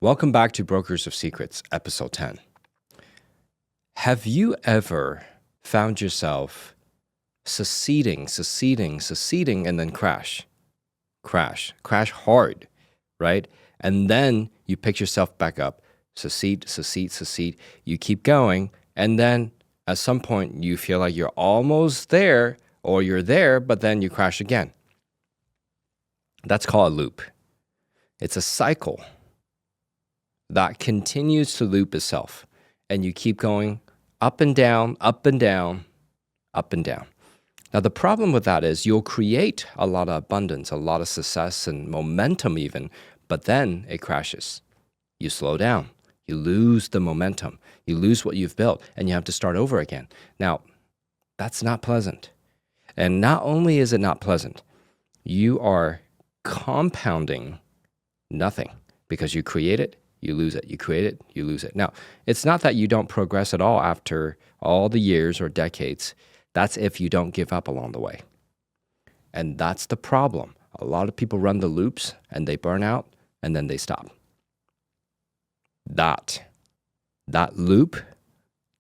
Welcome back to Brokers of Secrets, episode 10. Have you ever found yourself succeeding, and then crash hard, right? And then you pick yourself back up, succeed. You keep going, and then at some point you feel like you're almost there, or you're there, but then you crash again. That's called a loop. It's a cycle that continues to loop itself, and you keep going up and down, up and down, up and down. Now, the problem with that is you'll create a lot of abundance, a lot of success and momentum even, but then it crashes. You slow down, you lose the momentum, you lose what you've built, and you have to start over again. Now, that's not pleasant. And not only is it not pleasant, you are compounding nothing because you create it, you lose it. You create it, you lose it. Now, it's not that you don't progress at all after all the years or decades. That's if you don't give up along the way. And that's the problem. A lot of people run the loops and they burn out and then they stop. That loop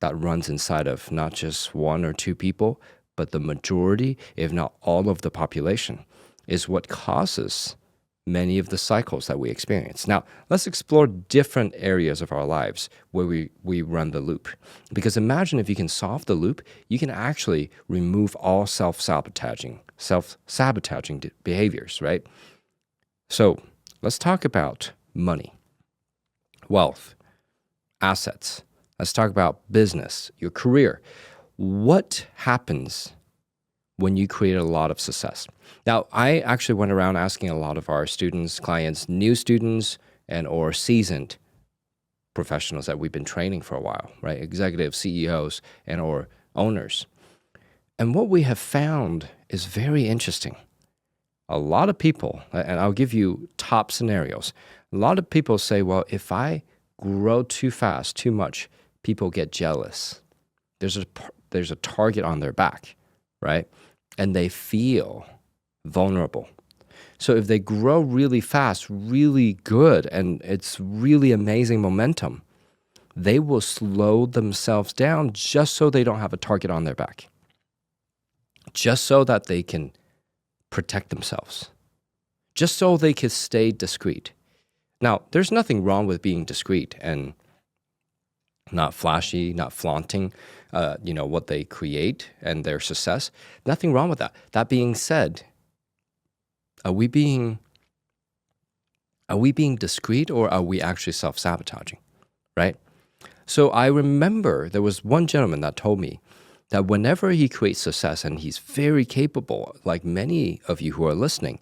that runs inside of not just one or two people, but the majority, if not all of the population, is what causes many of the cycles that we experience. Now, let's explore different areas of our lives where we run the loop. Because imagine if you can solve the loop, you can actually remove all self-sabotaging behaviors, right? So let's talk about money, wealth, assets. Let's talk about business, your career. What happens when you create a lot of success? Now, I actually went around asking a lot of our students, clients, new students, and or seasoned professionals that we've been training for a while, right? Executives, CEOs, and or owners. And what we have found is very interesting. A lot of people, and I'll give you top scenarios. A lot of people say, well, if I grow too fast, too much, people get jealous. There's a target on their back, right? And they feel vulnerable. So if they grow really fast, really good, and it's really amazing momentum, they will slow themselves down just so they don't have a target on their back, just so that they can protect themselves, just so they can stay discreet. Now, there's nothing wrong with being discreet and not flashy, not flaunting, what they create and their success. Nothing wrong with that. That being said, are we being discreet, or are we actually self-sabotaging, right? So I remember there was one gentleman that told me that whenever he creates success, and he's very capable, like many of you who are listening,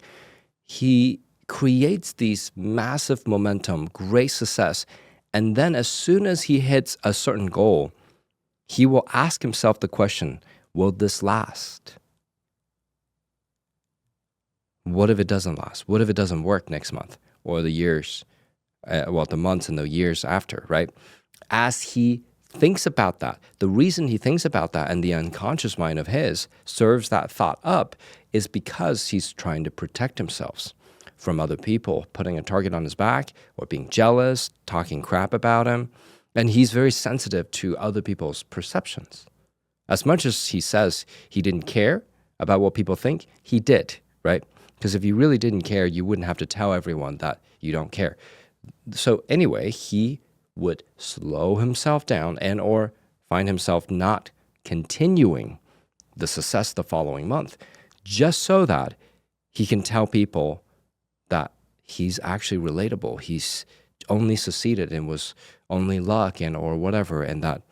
he creates these massive momentum, great success, and then as soon as he hits a certain goal, he will ask himself the question, will this last? What if it doesn't last? What if it doesn't work next month or the years, the months and the years after, right? As he thinks about that, the reason he thinks about that and the unconscious mind of his serves that thought up is because he's trying to protect himself from other people putting a target on his back or being jealous, talking crap about him. And he's very sensitive to other people's perceptions. As much as he says he didn't care about what people think, he did, right? Because if you really didn't care, you wouldn't have to tell everyone that you don't care. So anyway, he would slow himself down and or find himself not continuing the success the following month, just so that he can tell people that he's actually relatable. He's only succeeded and was only luck and or whatever, and that,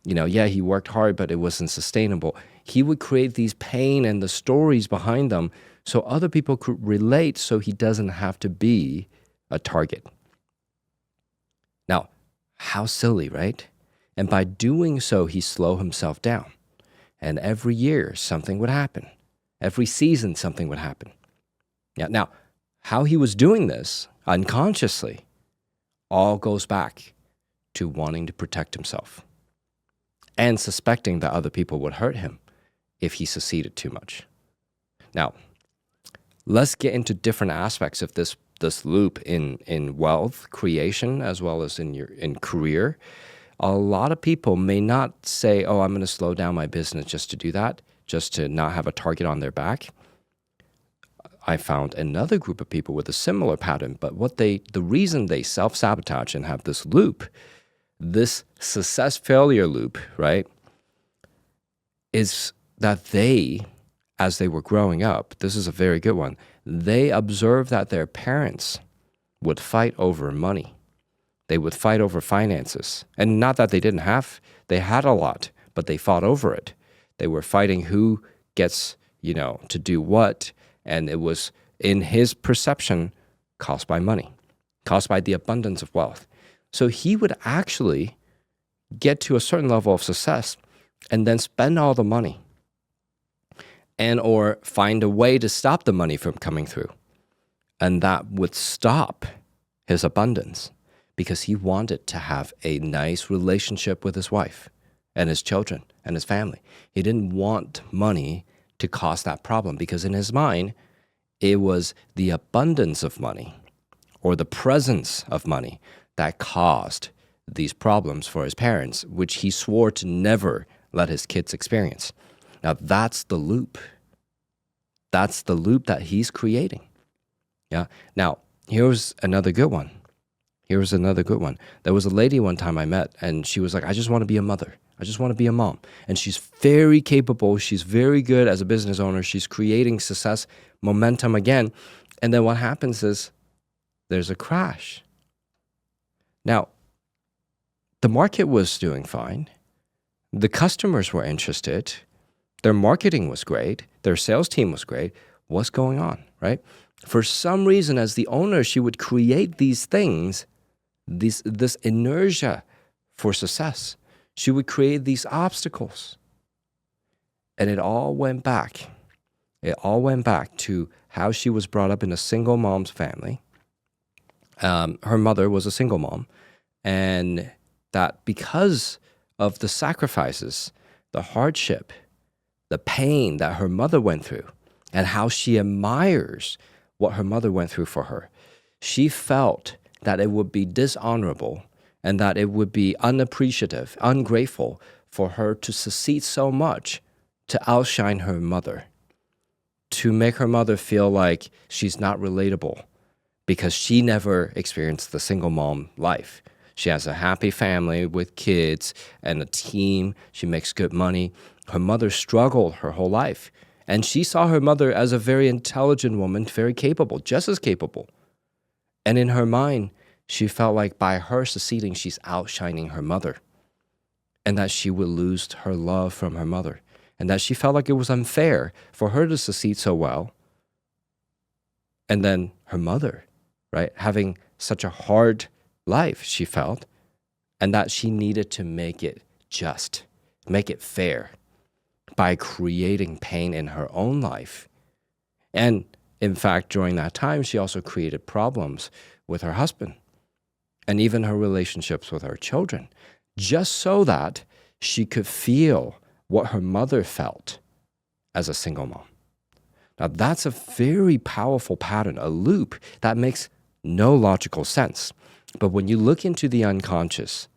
he worked hard, but it wasn't sustainable. He would create these pain and the stories behind them so other people could relate, so he doesn't have to be a target. Now, how silly, right? And by doing so, he slowed himself down. And every year, something would happen. Every season, something would happen. Now, how he was doing this unconsciously all goes back to wanting to protect himself and suspecting that other people would hurt him if he succeeded too much. Now, let's get into different aspects of this this loop in wealth creation as well as in career, a lot of people may not say, oh, I'm going to slow down my business just to do that, just to not have a target on their back. I found another group of people with a similar pattern, but the reason they self-sabotage and have this loop, this success failure loop, right, is that they, as they were growing up, this is a very good one, they observed that their parents would fight over money. They would fight over finances. And not that they didn't have, they had a lot, but they fought over it. They were fighting who gets, to do what. And it was, in his perception, caused by money, caused by the abundance of wealth. So he would actually get to a certain level of success and then spend all the money and or find a way to stop the money from coming through. And that would stop his abundance because he wanted to have a nice relationship with his wife and his children and his family. He didn't want money to cause that problem because in his mind, it was the abundance of money or the presence of money that caused these problems for his parents, which he swore to never let his kids experience. Now, that's the loop. That's the loop that he's creating. Yeah. Now, here's another good one. There was a lady one time I met, and she was like, I just want to be a mother. I just want to be a mom. And she's very capable. She's very good as a business owner. She's creating success, momentum again. And then what happens is there's a crash. Now, the market was doing fine. The customers were interested. Their marketing was great. Their sales team was great. What's going on, right? For some reason, as the owner, she would create these things, this inertia for success. She would create these obstacles. And it all went back. It all went back to how she was brought up in a single mom's family. Her mother was a single mom. And that because of the sacrifices, the hardship, the pain that her mother went through, and how she admires what her mother went through for her, she felt that it would be dishonorable and that it would be unappreciative, ungrateful for her to succeed so much to outshine her mother, to make her mother feel like she's not relatable because she never experienced the single mom life. She has a happy family with kids and a team. She makes good money. Her mother struggled her whole life. And she saw her mother as a very intelligent woman, very capable, just as capable. And in her mind, she felt like by her succeeding, she's outshining her mother. And that she would lose her love from her mother. And that she felt like it was unfair for her to succeed so well. And then her mother, right, having such a hard life, she felt, and that she needed to make it just, make it fair by creating pain in her own life. And in fact, during that time, she also created problems with her husband and even her relationships with her children, just so that she could feel what her mother felt as a single mom. Now, that's a very powerful pattern, a loop that makes no logical sense. But when you look into the unconscious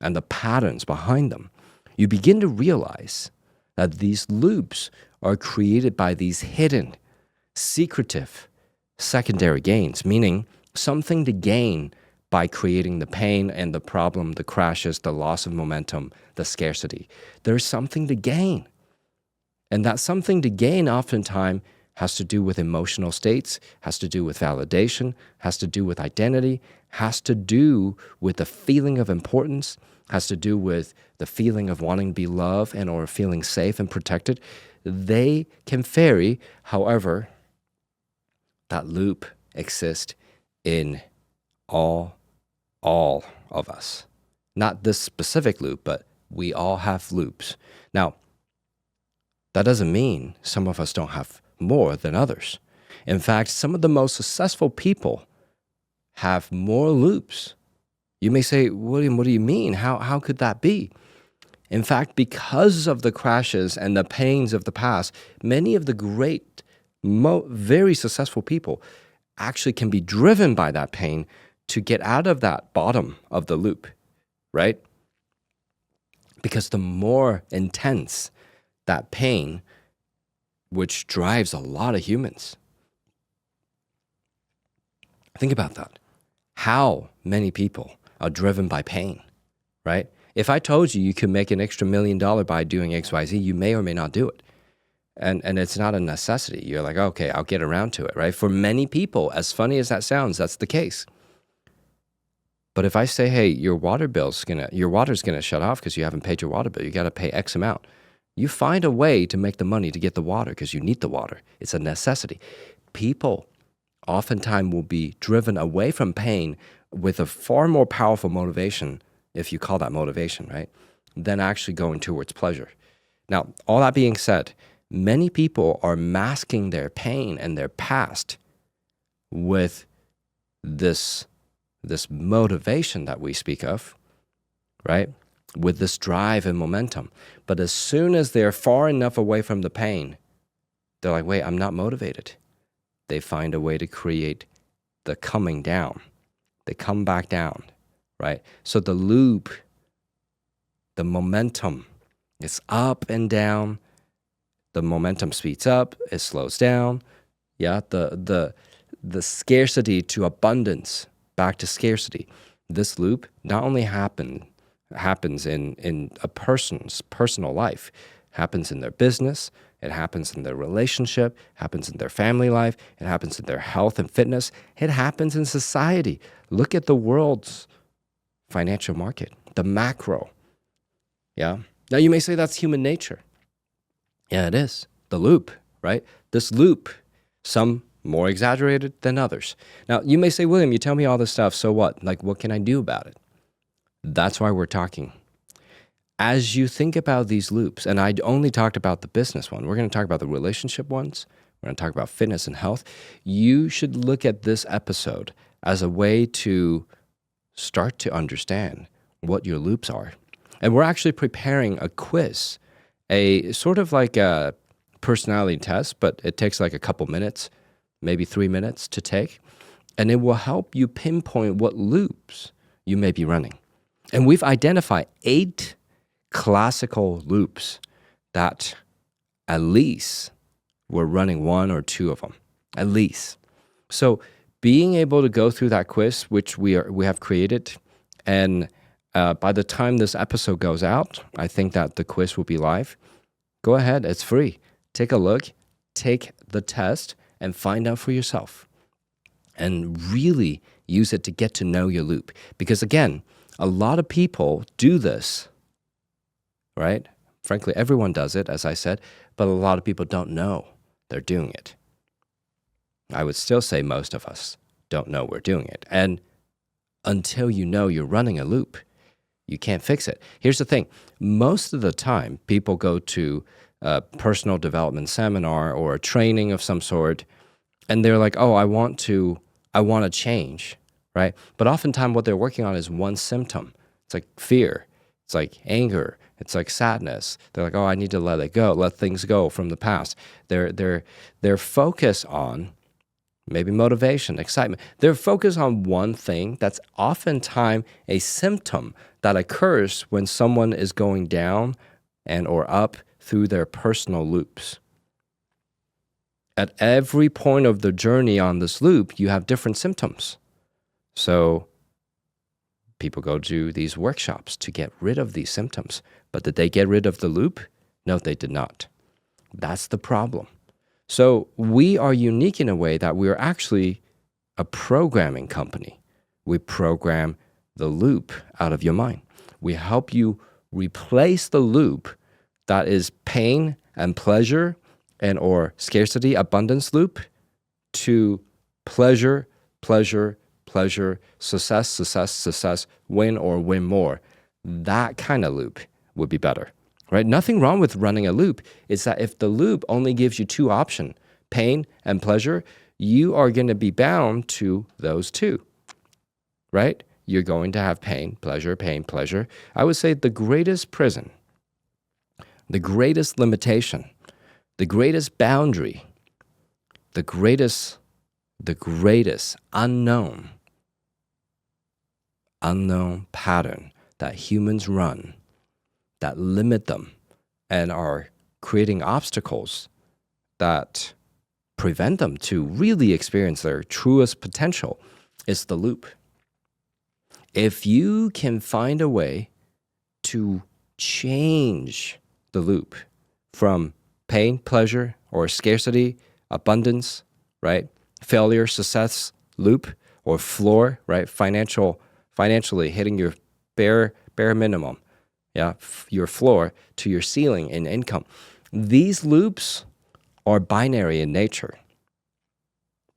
and the patterns behind them, you begin to realize that these loops are created by these hidden, secretive, secondary gains, meaning something to gain by creating the pain and the problem, the crashes, the loss of momentum, the scarcity. There's something to gain. And that something to gain oftentimes has to do with emotional states, has to do with validation, has to do with identity, has to do with the feeling of importance, has to do with the feeling of wanting to be loved and or feeling safe and protected. They can vary. However, that loop exists in all of us. Not this specific loop, but we all have loops. Now, that doesn't mean some of us don't have more than others. In fact, some of the most successful people have more loops. You may say, William, what do you mean? How could that be? In fact, because of the crashes and the pains of the past, many of the great, very successful people actually can be driven by that pain to get out of that bottom of the loop, right? Because the more intense that pain, which drives a lot of humans. Think about that. How many people are driven by pain, right? If I told you you could make an extra $1 million by doing XYZ, you may or may not do it. And it's not a necessity. You're like, okay, I'll get around to it, right? For many people, as funny as that sounds, that's the case. But if I say, hey, your water's gonna shut off because you haven't paid your water bill, you gotta pay X amount. You find a way to make the money to get the water because you need the water. It's a necessity. People oftentimes will be driven away from pain with a far more powerful motivation, if you call that motivation, right, than actually going towards pleasure. Now, all that being said, many people are masking their pain and their past with this motivation that we speak of, right? With this drive and momentum. But as soon as they're far enough away from the pain, they're like, wait, I'm not motivated. They find a way to create the coming down. They come back down, right? So the loop, the momentum, it's up and down. The momentum speeds up, it slows down. Yeah, the scarcity to abundance, back to scarcity. This loop not only happens in a person's personal life, happens in their business, it happens in their relationship, happens in their family life, it happens in their health and fitness, it happens in society. Look at the world's financial market, the macro. Yeah. Now you may say that's human nature. Yeah, it is. The loop, right? This loop, some more exaggerated than others. Now, you may say, William, you tell me all this stuff, so what? Like, what can I do about it? That's why we're talking. As you think about these loops, and I only talked about the business one, we're going to talk about the relationship ones, we're going to talk about fitness and health. You should look at this episode as a way to start to understand what your loops are. And we're actually preparing a quiz, a sort of like a personality test, but it takes like a couple minutes, maybe 3 minutes to take. And it will help you pinpoint what loops you may be running. And we've identified 8 classical loops that at least we're running 1 or 2 of them, at least. So being able to go through that quiz, which we have created, and by the time this episode goes out, I think that the quiz will be live. Go ahead, it's free. Take a look, take the test, and find out for yourself. And really use it to get to know your loop. Because again, a lot of people do this, right? Frankly, everyone does it, as I said, but a lot of people don't know they're doing it. I would still say most of us don't know we're doing it. And until you know you're running a loop, you can't fix it. Here's the thing. Most of the time, people go to a personal development seminar or a training of some sort, and they're like, oh, I want to change, right? But oftentimes what they're working on is one symptom. It's like fear. It's like anger. It's like sadness. They're like, oh, I need to let it go, let things go from the past. They're focused on maybe motivation, excitement. They're focused on one thing that's oftentimes a symptom that occurs when someone is going down and or up through their personal loops. At every point of the journey on this loop, you have different symptoms. So people go to these workshops to get rid of these symptoms. But did they get rid of the loop? No, they did not. That's the problem. So we are unique in a way that we are actually a programming company. We program the loop out of your mind. We help you replace the loop that is pain and pleasure and or scarcity, abundance loop to pleasure, pleasure, pleasure, success, success, success, win or win more. That kind of loop would be better, right? Nothing wrong with running a loop. It's that if the loop only gives you 2 options, pain and pleasure, you are going to be bound to those 2, right? You're going to have pain, pleasure, pain, pleasure. I would say the greatest prison, the greatest limitation, the greatest boundary, the greatest the greatest unknown pattern that humans run that limit them and are creating obstacles that prevent them to really experience their truest potential is the loop. If you can find a way to change the loop from pain, pleasure, or scarcity, abundance, right? Failure, success loop, or floor, right? Financially hitting your bare minimum, yeah, your floor to your ceiling in income. These loops are binary in nature,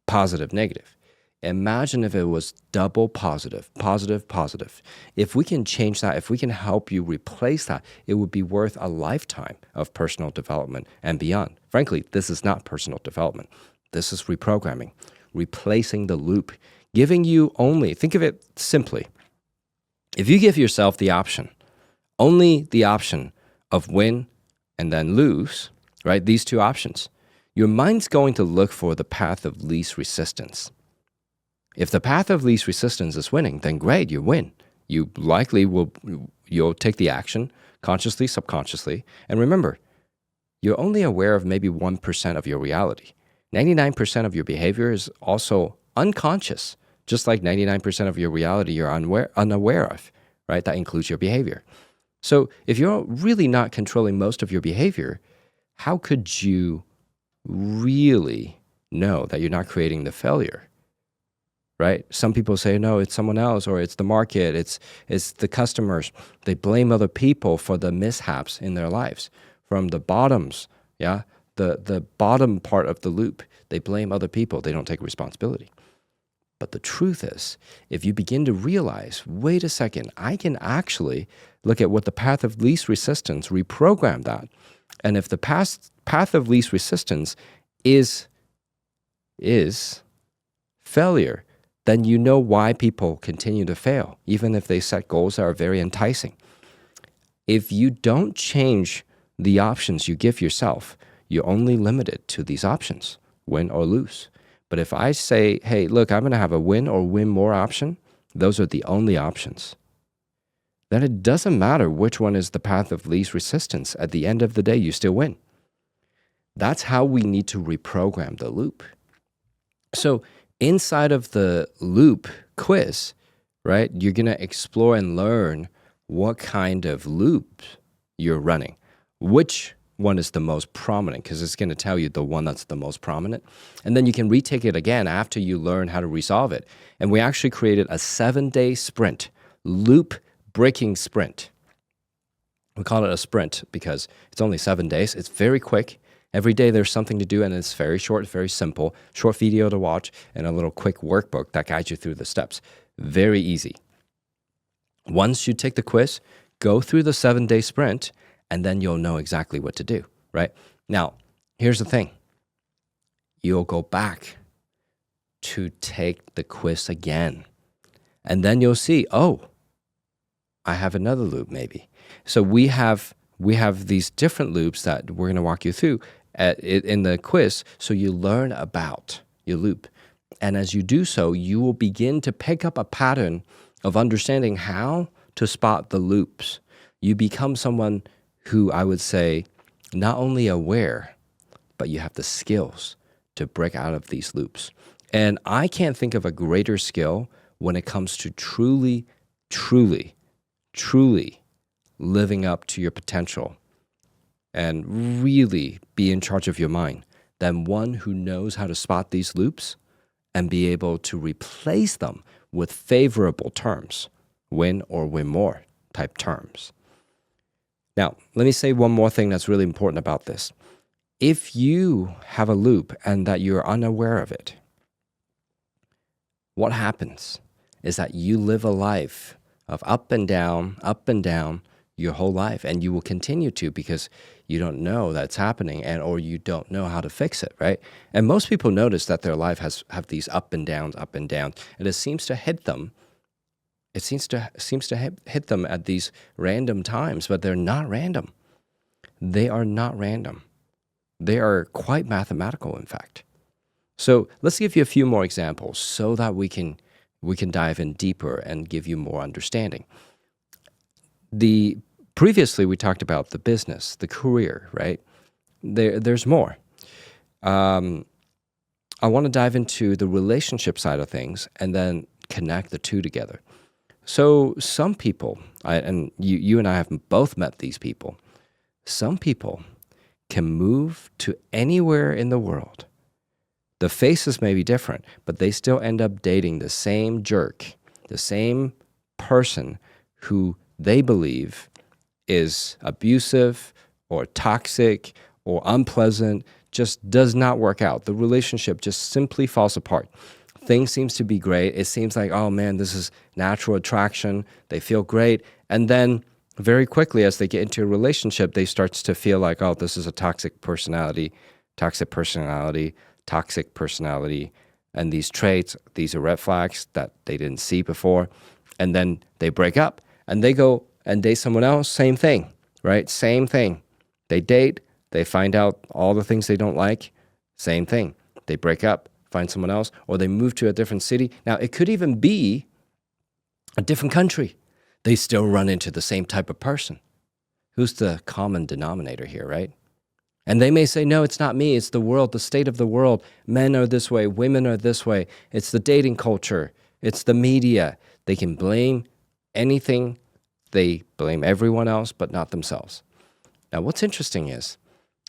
positive, negative. Imagine if it was double positive, positive, positive. If we can change that, if we can help you replace that, it would be worth a lifetime of personal development and beyond. Frankly, this is not personal development. This is reprogramming, replacing the loop, giving you only, think of it simply. If you give yourself the option, only the option of win and then lose, right? These two options, your mind's going to look for the path of least resistance. If the path of least resistance is winning, then great, you win. You likely you'll take the action consciously, subconsciously. And remember, you're only aware of maybe 1% of your reality. 99% of your behavior is also unconscious, just like 99% of your reality you're unaware of, right? That includes your behavior. So if you're really not controlling most of your behavior, how could you really know that you're not creating the failure? Right? Some people say, no, it's someone else, or it's the market, it's the customers. They blame other people for the mishaps in their lives. From the bottoms, yeah, the bottom part of the loop, they blame other people. They don't take responsibility. But the truth is, if you begin to realize, wait a second, I can actually look at what the path of least resistance, reprogram that. And if the path of least resistance is failure, then you know why people continue to fail, even if they set goals that are very enticing. If you don't change the options you give yourself, you're only limited to these options, win or lose. But if I say, hey, look, I'm going to have a win or win more option, those are the only options, then it doesn't matter which one is the path of least resistance. At the end of the day, you still win. That's how we need to reprogram the loop. So inside of the loop quiz, right, you're going to explore and learn what kind of loop you're running, which one is the most prominent, because it's going to tell you the one that's the most prominent. And then you can retake it again after you learn how to resolve it. And we actually created a 7-day sprint, loop breaking sprint. We call it a sprint because it's only 7 days. It's very quick. Every day there's something to do, and it's very short, very simple, short video to watch, and a little quick workbook that guides you through the steps. Very easy. Once you take the quiz, go through the 7-day sprint, and then you'll know exactly what to do, right? Now, here's the thing. You'll go back to take the quiz again, and then you'll see, oh, I have another loop maybe. So we have these different loops that we're going to walk you through in the quiz, so you learn about your loop. And as you do so, you will begin to pick up a pattern of understanding how to spot the loops. You become someone who, I would say, not only aware, but you have the skills to break out of these loops. And I can't think of a greater skill when it comes to truly living up to your potential and really be in charge of your mind than one who knows how to spot these loops and be able to replace them with favorable terms, win or win more type terms. Now, let me say one more thing that's really important about this. If you have a loop and that you're unaware of it, what happens is that you live a life of up and down your whole life, and you will continue to because you don't know that's happening or you don't know how to fix it, right? And most people notice that their life have these up and downs, and it seems to hit them. It seems to hit them at these random times, but they're not random. They are not random. They are quite mathematical, in fact. So let's give you a few more examples so that we can dive in deeper and give you more understanding. Previously we talked about the business, the career, right? There's more. I want to dive into the relationship side of things and then connect the two together. So some people, and you and I have both met these people, some people can move to anywhere in the world. The faces may be different, but they still end up dating the same jerk, the same person who they believe is abusive or toxic or unpleasant, just does not work out. The relationship just simply falls apart. Things seems to be great. It seems like, oh man, this is natural attraction. They feel great. And then very quickly as they get into a relationship, they start to feel like, oh, this is a toxic personality, and these traits, these are red flags that they didn't see before. And then they break up and they go and date someone else, same thing, right? Same thing. They date, they find out all the things they don't like, same thing. They break up, find someone else, or they move to a different city. Now, it could even be a different country. They still run into the same type of person. Who's the common denominator here, right? And they may say, no, it's not me. It's the world, the state of the world. Men are this way. Women are this way. It's the dating culture. It's the media. They can blame anything. They blame everyone else, but not themselves. Now, what's interesting is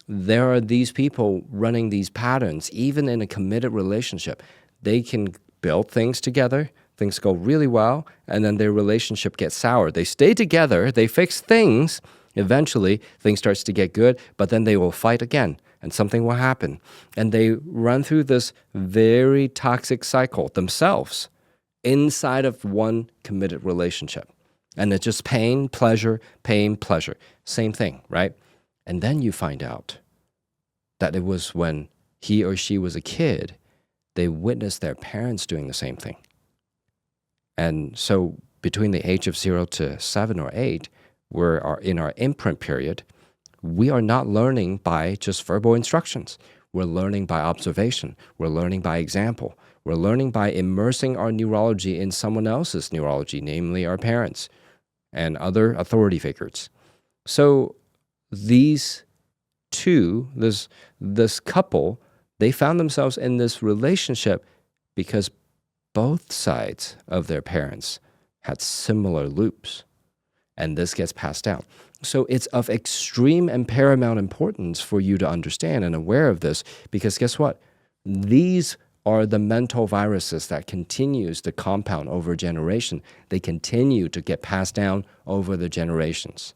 there are these people running these patterns, even in a committed relationship. They can build things together. Things go really well, and then their relationship gets sour. They stay together. They fix things. Eventually, things starts to get good, but then they will fight again, and something will happen. And they run through this very toxic cycle themselves inside of one committed relationship. And it's just pain, pleasure, same thing, right? And then you find out that it was when he or she was a kid, they witnessed their parents doing the same thing. And so between the age of 0 to 7 or 8, we're in our imprint period. We are not learning by just verbal instructions. We're learning by observation. We're learning by example. We're learning by immersing our neurology in someone else's neurology, namely our parents and other authority figures. So these two, this couple, they found themselves in this relationship because both sides of their parents had similar loops, and this gets passed down. So it's of extreme and paramount importance for you to understand and aware of this, because guess what? These are the mental viruses that continues to compound over generation. They continue to get passed down over the generations.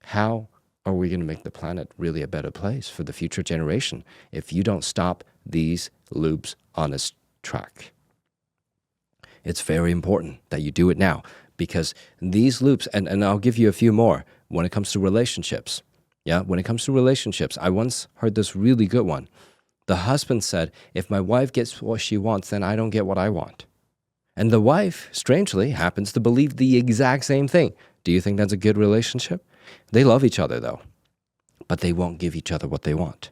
How are we going to make the planet really a better place for the future generation if you don't stop these loops on its track? It's very important that you do it now, because these loops, and I'll give you a few more when it comes to relationships. Yeah, when it comes to relationships, I once heard this really good one. The husband said, if my wife gets what she wants, then I don't get what I want. And the wife, strangely, happens to believe the exact same thing. Do you think that's a good relationship? They love each other, though, but they won't give each other what they want.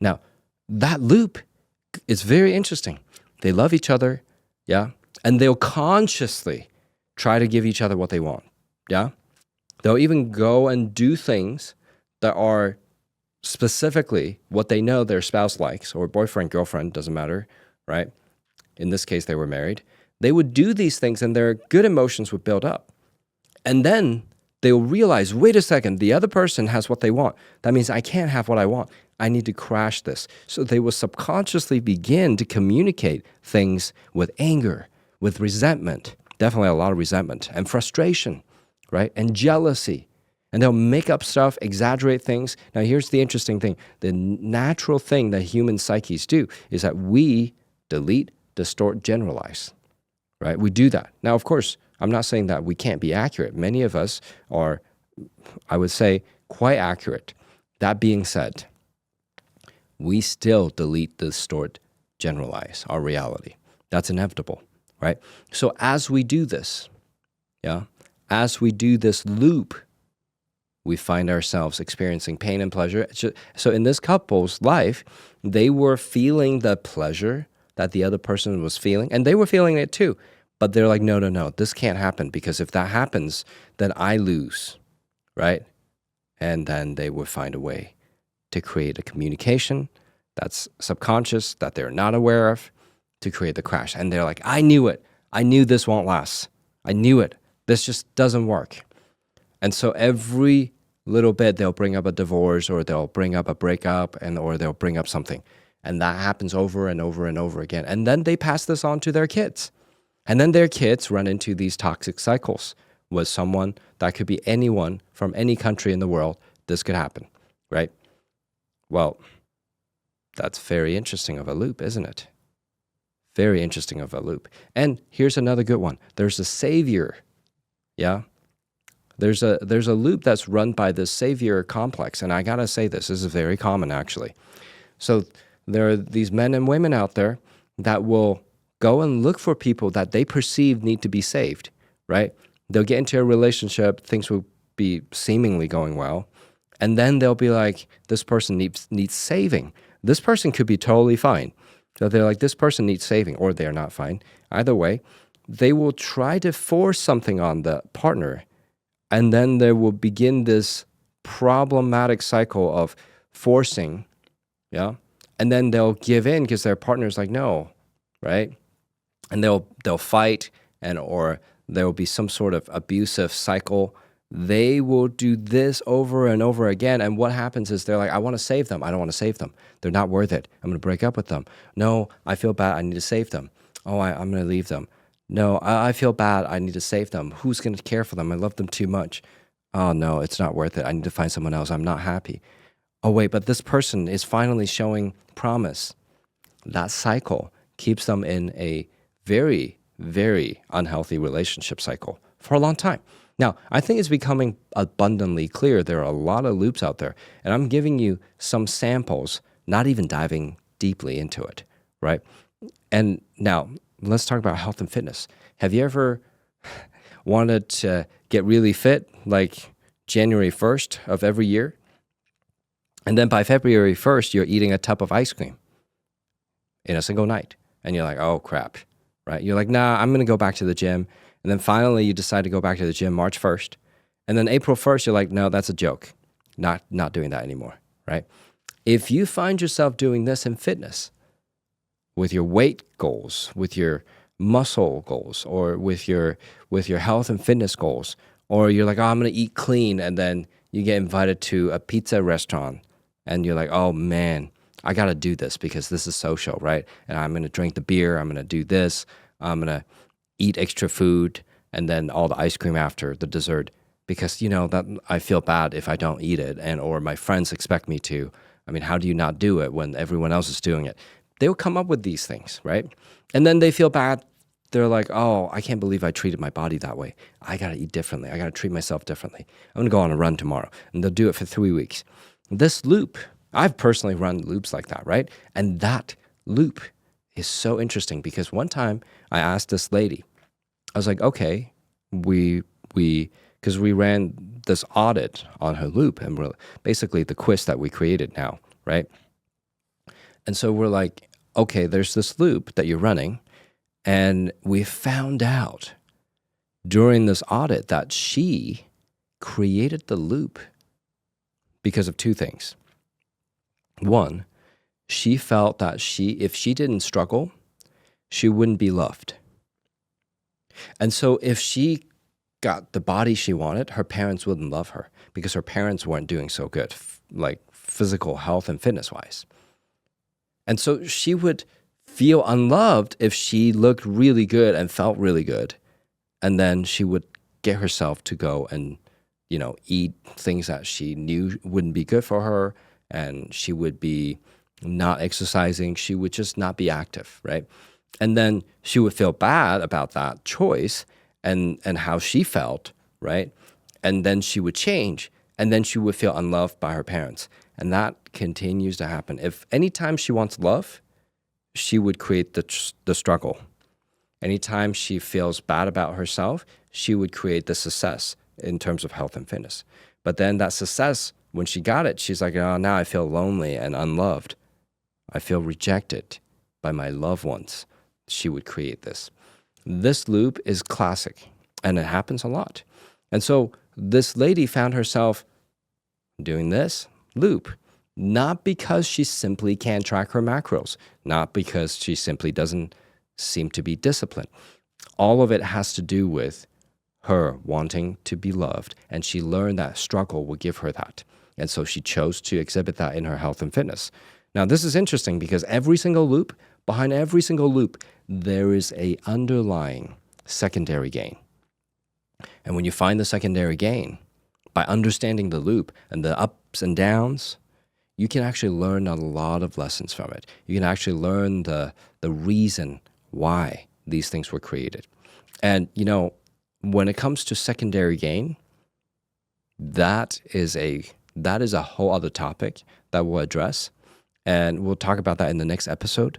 Now, that loop is very interesting. They love each other, yeah, and they'll consciously try to give each other what they want, yeah? They'll even go and do things that are specifically what they know their spouse likes, or boyfriend, girlfriend, doesn't matter, right? In this case, they were married. They would do these things and their good emotions would build up. And then they'll realize, wait a second, the other person has what they want. That means I can't have what I want. I need to crash this. So they will subconsciously begin to communicate things with anger, with resentment, definitely a lot of resentment, and frustration, right? And jealousy. And they'll make up stuff, exaggerate things. Now, here's the interesting thing. The natural thing that human psyches do is that we delete, distort, generalize, right? We do that. Now, of course, I'm not saying that we can't be accurate. Many of us are, I would say, quite accurate. That being said, we still delete, distort, generalize our reality. That's inevitable, right? So as we do this, yeah, as we do this loop, we find ourselves experiencing pain and pleasure. So in this couple's life, they were feeling the pleasure that the other person was feeling, and they were feeling it too. But they're like, no, this can't happen, because if that happens, then I lose, right? And then they would find a way to create a communication that's subconscious, that they're not aware of, to create the crash. And they're like, I knew it. I knew this won't last. I knew it. This just doesn't work. And so every little bit, they'll bring up a divorce, or they'll bring up a breakup, or they'll bring up something. And that happens over and over and over again. And then they pass this on to their kids. And then their kids run into these toxic cycles with someone that could be anyone from any country in the world. This could happen, right? Well, that's very interesting of a loop, isn't it? Very interesting of a loop. And here's another good one. There's a savior, yeah? There's a loop that's run by this savior complex. And I gotta say this is very common, actually. So there are these men and women out there that will go and look for people that they perceive need to be saved, right? They'll get into a relationship, things will be seemingly going well, and then they'll be like, this person needs saving. This person could be totally fine. So they're like, this person needs saving, or they're not fine. Either way, they will try to force something on the partner, and then they will begin this problematic cycle of forcing, yeah? And then they'll give in because their partner's like, no, right? And they'll fight, or there will be some sort of abusive cycle. They will do this over and over again. And what happens is they're like, I want to save them. I don't want to save them. They're not worth it. I'm going to break up with them. No, I feel bad. I need to save them. Oh, I'm going to leave them. No, I feel bad. I need to save them. Who's going to care for them? I love them too much. Oh, no, it's not worth it. I need to find someone else. I'm not happy. Oh, wait, but this person is finally showing promise. That cycle keeps them in a very, very unhealthy relationship cycle for a long time. Now, I think it's becoming abundantly clear there are a lot of loops out there, and I'm giving you some samples, not even diving deeply into it, right? And now, let's talk about health and fitness. Have you ever wanted to get really fit, like January 1st of every year? And then by February 1st, you're eating a tub of ice cream in a single night. And you're like, oh, crap, right? You're like, nah, I'm going to go back to the gym. And then finally, you decide to go back to the gym March 1st. And then April 1st, you're like, no, that's a joke. Not doing that anymore, right? If you find yourself doing this in fitness, with your weight goals, with your muscle goals, or with your health and fitness goals, or you're like, oh, I'm going to eat clean, and then you get invited to a pizza restaurant, and you're like, oh, man, I got to do this because this is social, right? And I'm going to drink the beer. I'm going to do this. I'm going to eat extra food, and then all the ice cream after the dessert, because, you know, that I feel bad if I don't eat it, or my friends expect me to. I mean, how do you not do it when everyone else is doing it? They'll come up with these things, right? And then they feel bad. They're like, oh, I can't believe I treated my body that way. I got to eat differently. I got to treat myself differently. I'm going to go on a run tomorrow. And they'll do it for 3 weeks. This loop, I've personally run loops like that, right? And that loop is so interesting because one time I asked this lady, I was like, okay, because we ran this audit on her loop, and we're basically the quiz that we created now, right? And so we're like, okay, there's this loop that you're running, and we found out during this audit that she created the loop because of two things. One, she felt that if she didn't struggle, she wouldn't be loved. And so if she got the body she wanted, her parents wouldn't love her because her parents weren't doing so good, like physical health and fitness wise. And so she would feel unloved if she looked really good and felt really good. And then she would get herself to go and, you know, eat things that she knew wouldn't be good for her. And she would be not exercising. She would just not be active, right? And then she would feel bad about that choice and how she felt, right? And then she would change. And then she would feel unloved by her parents. And that continues to happen. If anytime she wants love, she would create the struggle. Anytime she feels bad about herself, she would create the success in terms of health and fitness. But then that success, when she got it, she's like, oh, now I feel lonely and unloved. I feel rejected by my loved ones. She would create this. This loop is classic, and it happens a lot. And so this lady found herself doing this loop, not because she simply can't track her macros, not because she simply doesn't seem to be disciplined. All of it has to do with her wanting to be loved, and she learned that struggle would give her that. And so she chose to exhibit that in her health and fitness. Now, this is interesting because behind every single loop, there is a underlying secondary gain. And when you find the secondary gain, by understanding the loop and the ups and downs, you can actually learn a lot of lessons from it. You can actually learn the reason why these things were created. And, when it comes to secondary gain, that is a whole other topic that we'll address. And we'll talk about that in the next episode.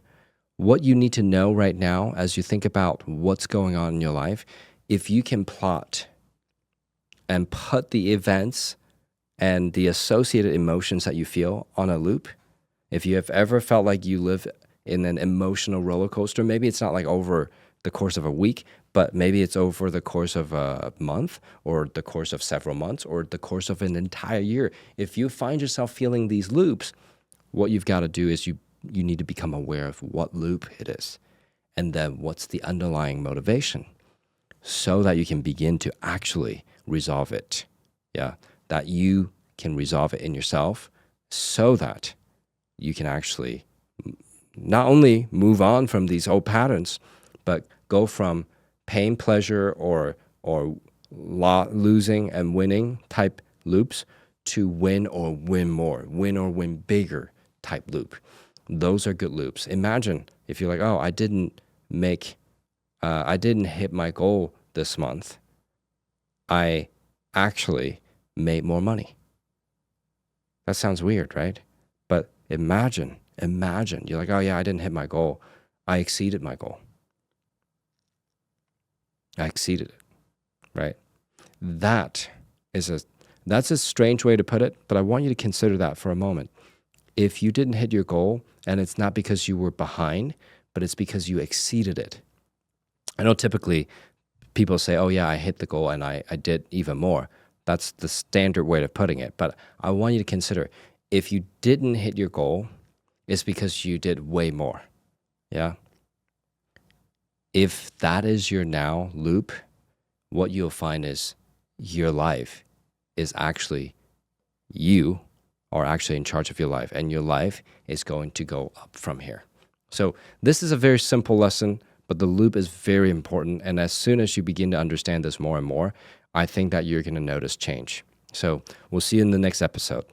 What you need to know right now as you think about what's going on in your life, if you can plot and put the events and the associated emotions that you feel on a loop, if you have ever felt like you live in an emotional roller coaster, maybe it's not like over the course of a week, but maybe it's over the course of a month or the course of several months or the course of an entire year. If you find yourself feeling these loops, what you've got to do is you need to become aware of what loop it is and then what's the underlying motivation so that you can begin to actually resolve it. Yeah, that you can resolve it in yourself so that you can actually not only move on from these old patterns, but go from pain, pleasure, or losing and winning type loops to win or win more, win or win bigger type loop. Those are good loops. Imagine if you're like, oh, I didn't hit my goal this month. I actually made more money. That sounds weird, right? But imagine, you're like, oh yeah, I didn't hit my goal. I exceeded my goal. I exceeded it, right? That's a strange way to put it, but I want you to consider that for a moment. If you didn't hit your goal, and it's not because you were behind, but it's because you exceeded it. I know typically people say, oh yeah, I hit the goal and I did even more. That's the standard way of putting it. But I want you to consider, if you didn't hit your goal, it's because you did way more. Yeah. If that is your now loop, what you'll find is your life is actually, you are actually in charge of your life, and your life is going to go up from here. So this is a very simple lesson, but the loop is very important. And as soon as you begin to understand this more and more, I think that you're going to notice change. So we'll see you in the next episode.